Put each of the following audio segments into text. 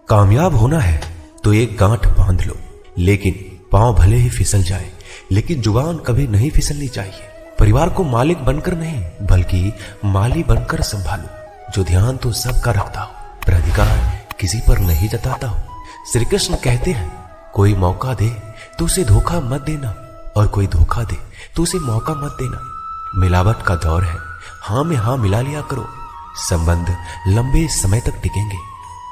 कामयाब होना है तो एक गांठ बांध लो, लेकिन पांव भले ही फिसल जाए, लेकिन जुबान कभी नहीं फिसलनी चाहिए। परिवार को मालिक बनकर नहीं, बल्कि माली बनकर संभालो, जो ध्यान तो सबका रखता हो, पर अधिकार किसी पर नहीं जताता हो। श्री कृष्ण कहते हैं, कोई मौका दे तो उसे धोखा मत देना, और कोई धोखा दे तो उसे मौका मत देना। मिलावट का दौर है, हाँ में हाँ मिला लिया करो, संबंध लंबे समय तक टिकेंगे।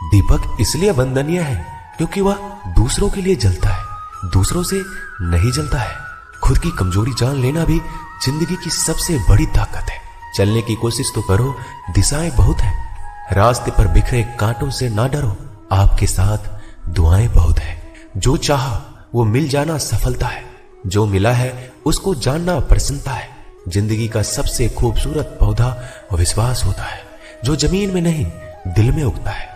दीपक इसलिए वंदनीय है क्योंकि वह दूसरों के लिए जलता है, दूसरों से नहीं जलता है। खुद की कमजोरी जान लेना भी जिंदगी की सबसे बड़ी ताकत है। चलने की कोशिश तो करो, दिशाएं बहुत है। रास्ते पर बिखरे कांटों से ना डरो, आपके साथ दुआएं बहुत है। जो चाहा वो मिल जाना सफलता है, जो मिला है उसको जानना प्रसन्नता है। जिंदगी का सबसे खूबसूरत पौधा विश्वास होता है, जो जमीन में नहीं दिल में उगता है।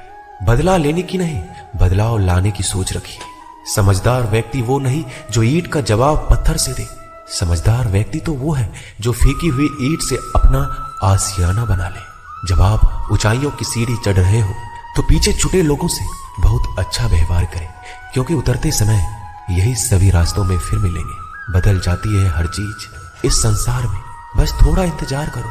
बदला लेने की नहीं, बदलाव लाने की सोच रखिए। समझदार व्यक्ति वो नहीं जो ईंट का जवाब पत्थर से दे, समझदार व्यक्ति तो वो है जो फेंकी हुई ईंट से अपना आशियाना बना ले। जब आप ऊंचाइयों की सीढ़ी चढ़ रहे हो तो पीछे छुटे लोगों से बहुत अच्छा व्यवहार करें, क्योंकि उतरते समय यही सभी रास्तों में फिर मिलेंगे। बदल जाती है हर चीज इस संसार में, बस थोड़ा इंतजार करो।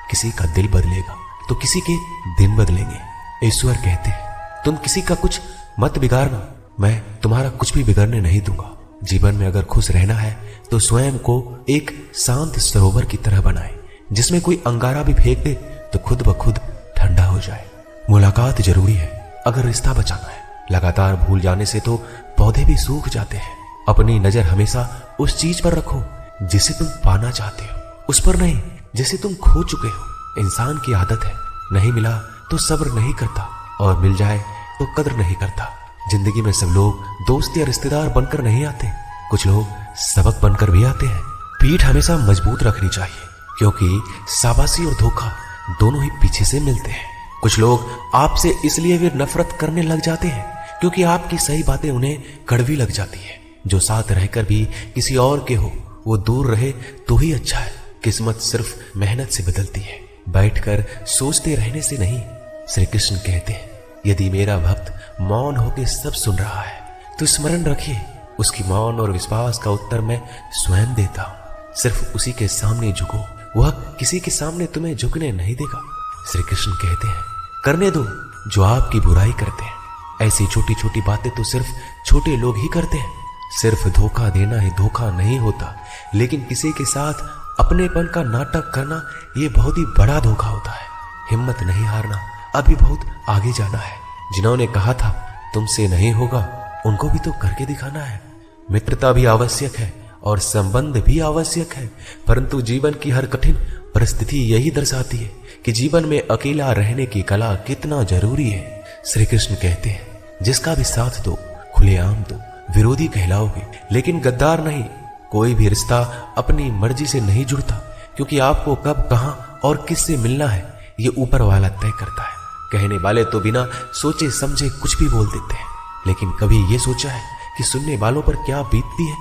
किसी का दिल बदलेगा तो किसी के दिन बदलेंगे। ईश्वर कहते हैं, तुम किसी का कुछ मत बिगाड़ना, मैं तुम्हारा कुछ भी बिगड़ने नहीं दूंगा। जीवन में अगर खुश रहना है तो स्वयं को एक शांत सरोवर की तरह बनाए, जिसमें कोई अंगारा भी फेंक दे तो खुद ब खुद ठंडा हो जाए। मुलाकात जरूरी है अगर रिश्ता बचाना है। लगातार भूल जाने से तो पौधे भी सूख जाते हैं। अपनी नजर हमेशा उस चीज पर रखो जिसे तुम पाना चाहते हो, उस पर नहीं जिसे तुम खो चुके हो। इंसान की आदत है, नहीं मिला तो सब्र नहीं करता, और मिल जाए तो कदर नहीं करता। जिंदगी में सब लोग दोस्त या रिश्तेदार बनकर नहीं आते, कुछ लोग सबक बनकर भी आते हैं। पीठ हमेशा मजबूत रखनी चाहिए, क्योंकि शाबाशी और धोखा दोनों ही पीछे से मिलते हैं। कुछ लोग आपसे इसलिए भी नफरत करने लग जाते हैं क्योंकि आपकी सही बातें उन्हें कड़वी लग जाती है। जो साथ रहकर भी किसी और के हो, वो दूर रहे तो ही अच्छा है। किस्मत सिर्फ मेहनत से बदलती है, बैठकर सोचते रहने से नहीं। श्री कृष्ण कहते हैं, यदि मेरा भक्त मौन होकर सब सुन रहा है तो स्मरण रखिए, उसकी मौन और विश्वास का उत्तर मैं स्वयं देता हूं। सिर्फ उसी के सामने झुको, वह किसी के सामने तुम्हें झुकने नहीं देगा। श्री कृष्ण कहते हैं, करने दो जो आपकी बुराई करते हैं। ऐसी छोटी छोटी बातें तो सिर्फ छोटे लोग ही करते हैं। सिर्फ धोखा देना ही धोखा नहीं होता, लेकिन किसी के साथ अपनेपन का नाटक करना ये बहुत ही बड़ा धोखा होता है। हिम्मत नहीं हारना, अभी बहुत आगे जाना है। जिन्होंने कहा था तुमसे नहीं होगा, उनको भी तो करके दिखाना है। मित्रता भी आवश्यक है और संबंध भी आवश्यक है, परंतु जीवन की हर कठिन परिस्थिति यही दर्शाती है कि जीवन में अकेला रहने की कला कितना जरूरी है। श्री कृष्ण कहते हैं, जिसका भी साथ दो खुलेआम दो, विरोधी कहलाओगे लेकिन गद्दार नहीं। कोई भी रिश्ता अपनी मर्जी से नहीं जुड़ता, क्योंकि आपको कब, कहां और किससे मिलना है ये ऊपर वाला तय करता है। कहने वाले तो बिना सोचे समझे कुछ भी बोल देते हैं, लेकिन कभी ये सोचा है कि सुनने वालों पर क्या बीतती है?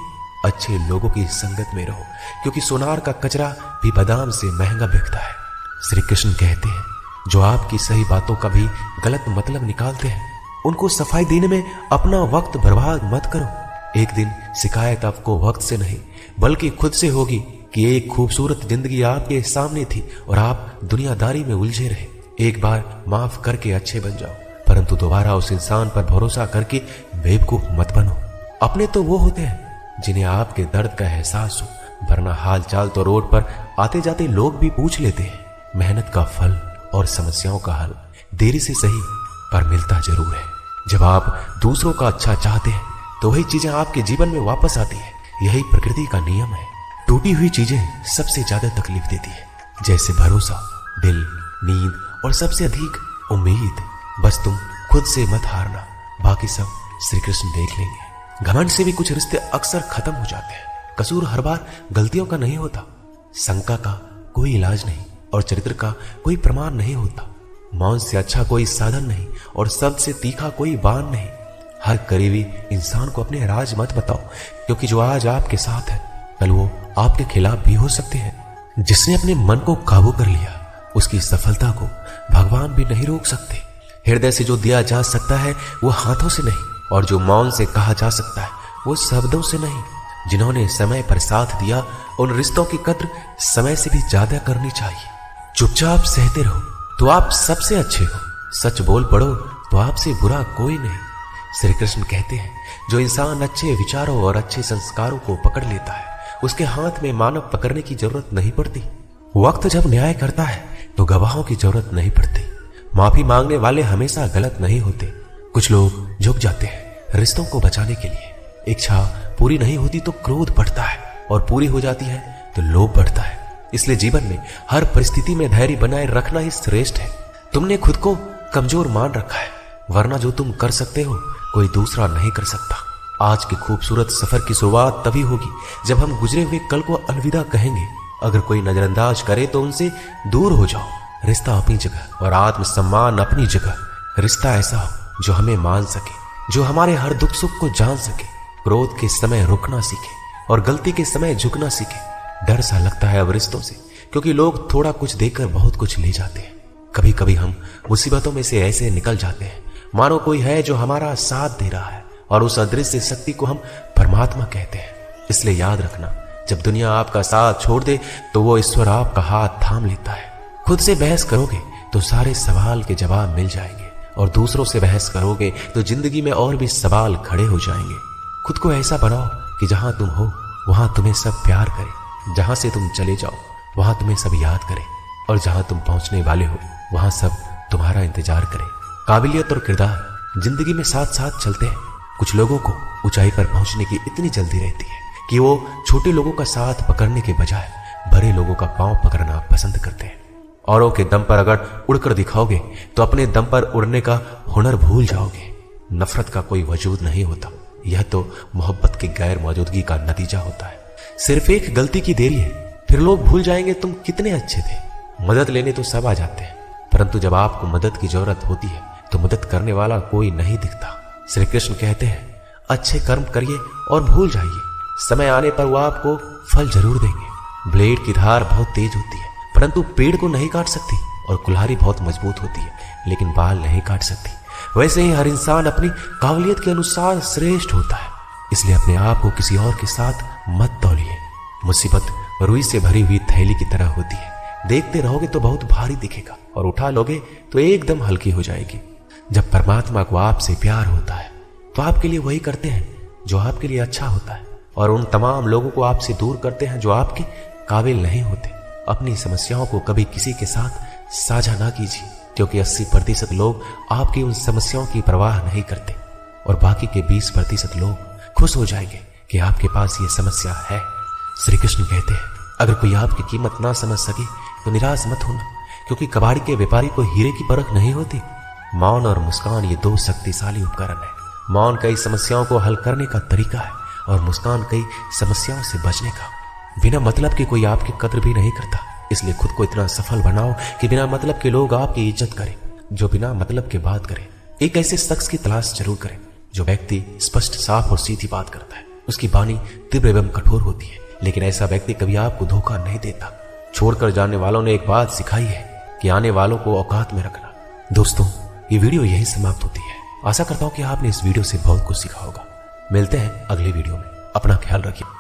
अच्छे लोगों की संगत में रहो, क्योंकि सोनार का कचरा भी बादाम से महंगा बिकता है। श्री कृष्ण कहते हैं, जो आपकी सही बातों का भी गलत मतलब निकालते हैं, उनको सफाई देने में अपना वक्त बर्बाद मत करो। एक दिन शिकायत आपको वक्त से नहीं बल्कि खुद से होगी कि एक खूबसूरत जिंदगी आपके सामने थी और आप दुनियादारी में उलझे रहे। एक बार माफ करके अच्छे बन जाओ, परंतु दोबारा उस इंसान पर भरोसा करके बेवकूफ मत बनो। अपने तो वो होते हैं जिन्हें आपके दर्द का एहसास हो, वरना हाल चाल तो रोड पर आते जाते लोग भी पूछ लेते हैं। मेहनत का फल और समस्याओं का हल देरी से सही पर मिलता जरूर है। जब आप दूसरों का अच्छा चाहते हैं तो वही चीजें आपके जीवन में वापस आती है। यही प्रकृति का नियम है। टूटी हुई चीजें सबसे ज्यादा तकलीफ देती है, जैसे भरोसा, दिल, नींद और सबसे अधिक उम्मीद। बस तुम खुद से मत हारना, बाकी सब श्री कृष्ण देख लेंगे। घमंड से भी कुछ रिश्ते अक्सर खत्म हो जाते हैं। कसूर हर बार गलतियों का नहीं होता, शंका का कोई इलाज नहीं और चरित्र का कोई प्रमाण नहीं होता। मौन से अच्छा कोई साधन नहीं और शब्द से तीखा कोई बाण नहीं। हर करीबी इंसान को अपने राज मत बताओ, क्योंकि जो आज आपके साथ है कल वो आपके खिलाफ भी हो सकते हैं। जिसने अपने मन को काबू कर लिया उसकी सफलता को भगवान भी नहीं रोक सकते। हृदय से जो दिया जा सकता है वो हाथों से नहीं, और जो मौन से कहा जा सकता है वो शब्दों से नहीं। जिन्होंने समय पर साथ दिया उन रिश्तों की कद्र समय से भी ज्यादा करनी चाहिए। चुपचाप सहते रहो तो आप सबसे अच्छे हो, सच बोल पड़ो तो आपसे बुरा कोई नहीं। श्री कृष्ण कहते हैं जो इंसान अच्छे विचारों और अच्छे संस्कारों को पकड़ लेता है उसके हाथ में मानव पकड़ने की जरूरत नहीं पड़ती। वक्त जब न्याय करता है तो गवाहों की जरूरत नहीं पड़ती। माफी मांगने वाले हमेशा गलत नहीं होते। कुछ लोग झुक जाते हैं रिश्तों को बचाने के लिए। इच्छा पूरी नहीं होती तो क्रोध बढ़ता है, और पूरी हो जाती है तो लोभ बढ़ता है। इसलिए जीवन में हर परिस्थिति में धैर्य बनाए रखना ही श्रेष्ठ है। तुमने खुद को कमजोर मान रखा है, वरना जो तुम कर सकते हो कोई दूसरा नहीं कर सकता। आज के खूबसूरत सफर की शुरुआत तभी होगी जब हम गुजरे हुए कल को अलविदा कहेंगे। अगर कोई नजरअंदाज करे तो उनसे दूर हो जाओ। रिश्ता अपनी जगह और आत्मसम्मान अपनी जगह। रिश्ता ऐसा हो जो हमें मान सके, जो हमारे हर दुख सुख को जान सके, क्रोध के समय रुकना सीखे और गलती के समय झुकना सीखे। डर सा लगता है अब रिश्तों से, क्योंकि लोग थोड़ा कुछ देकर बहुत कुछ ले जाते हैं। कभी कभी हम मुसीबतों में से ऐसे निकल जाते हैं मानो कोई है जो हमारा साथ दे रहा है, और उस अदृश्य शक्ति को हम परमात्मा कहते हैं। इसलिए याद रखना, जब दुनिया आपका साथ छोड़ दे तो वो ईश्वर आपका हाथ थाम लेता है। खुद से बहस करोगे तो सारे सवाल के जवाब मिल जाएंगे, और दूसरों से बहस करोगे तो जिंदगी में और भी सवाल खड़े हो जाएंगे। खुद को ऐसा बनाओ कि जहां तुम हो वहां तुम्हें सब प्यार करे, जहां से तुम चले जाओ वहां तुम्हें सब याद करे, और जहां तुम पहुंचने वाले हो वहां सब तुम्हारा इंतजार करे। काबिलियत और किरदार जिंदगी में साथ साथ चलते हैं। कुछ लोगों को ऊंचाई पर पहुंचने की इतनी जल्दी रहती है कि वो छोटे लोगों का साथ पकड़ने के बजाय बड़े लोगों का पांव पकड़ना पसंद करते हैं। औरों के दम पर अगर उड़कर दिखाओगे तो अपने दम पर उड़ने का हुनर भूल जाओगे। नफरत का कोई वजूद नहीं होता, यह तो मोहब्बत की गैर मौजूदगी का नतीजा होता है। सिर्फ एक गलती की देरी है, फिर लोग भूल जाएंगे तुम कितने अच्छे थे। मदद लेने तो सब आ जाते हैं, परंतु जब आपको मदद की जरूरत होती है तो मदद करने वाला कोई नहीं दिखता। श्री कृष्ण कहते हैं अच्छे कर्म करिए और भूल जाइए, समय आने पर वो आपको फल जरूर देंगे। ब्लेड की धार बहुत तेज होती है परंतु पेड़ को नहीं काट सकती, और कुल्हाड़ी बहुत मजबूत होती है लेकिन बाल नहीं काट सकती। वैसे ही हर इंसान अपनी काबिलियत के अनुसार श्रेष्ठ होता है। इसलिए अपने आप को किसी और के साथ मत तौलिए। मुसीबत रुई से भरी हुई थैली की तरह होती है, देखते रहोगे तो बहुत भारी दिखेगा और उठा लोगे तो एकदम हल्की हो जाएगी। जब परमात्मा को आपसे प्यार होता है तो आपके लिए वही करते हैं जो आपके लिए अच्छा होता है, और उन तमाम लोगों को आपसे दूर करते हैं जो आपके काबिल नहीं होते। अपनी समस्याओं को कभी किसी के साथ साझा ना कीजिए, क्योंकि 80% लोग आपकी उन समस्याओं की परवाह नहीं करते, और बाकी के 20% लोग खुश हो जाएंगे कि आपके पास ये समस्या है। श्री कृष्ण कहते हैं अगर कोई आपकी कीमत ना समझ सके तो निराश मत होना, क्योंकि कबाड़ी के व्यापारी को हीरे की परख नहीं होती। मौन और मुस्कान ये दो शक्तिशाली उपकरण है। मौन कई समस्याओं को हल करने का तरीका है, और मुस्कान कई समस्याओं से बचने का। बिना मतलब के कोई आपकी कद्र भी नहीं करता, इसलिए खुद को इतना सफल बनाओ कि बिना मतलब के लोग आपकी इज्जत करें, जो बिना मतलब के बात करें। एक ऐसे शख्स की तलाश जरूर करें जो व्यक्ति स्पष्ट, साफ और सीधी बात करता है। उसकी वाणी तीव्र एवं कठोर होती है, लेकिन ऐसा व्यक्ति कभी आपको धोखा नहीं देता। छोड़कर जाने वालों ने एक बात सिखाई है कि आने वालों को औकात में रखना। दोस्तों, ये वीडियो यहीं समाप्त होती है। आशा करता हूं कि आपने इस वीडियो से बहुत कुछ सीखा होगा। मिलते हैं अगले वीडियो में। अपना ख्याल रखिए।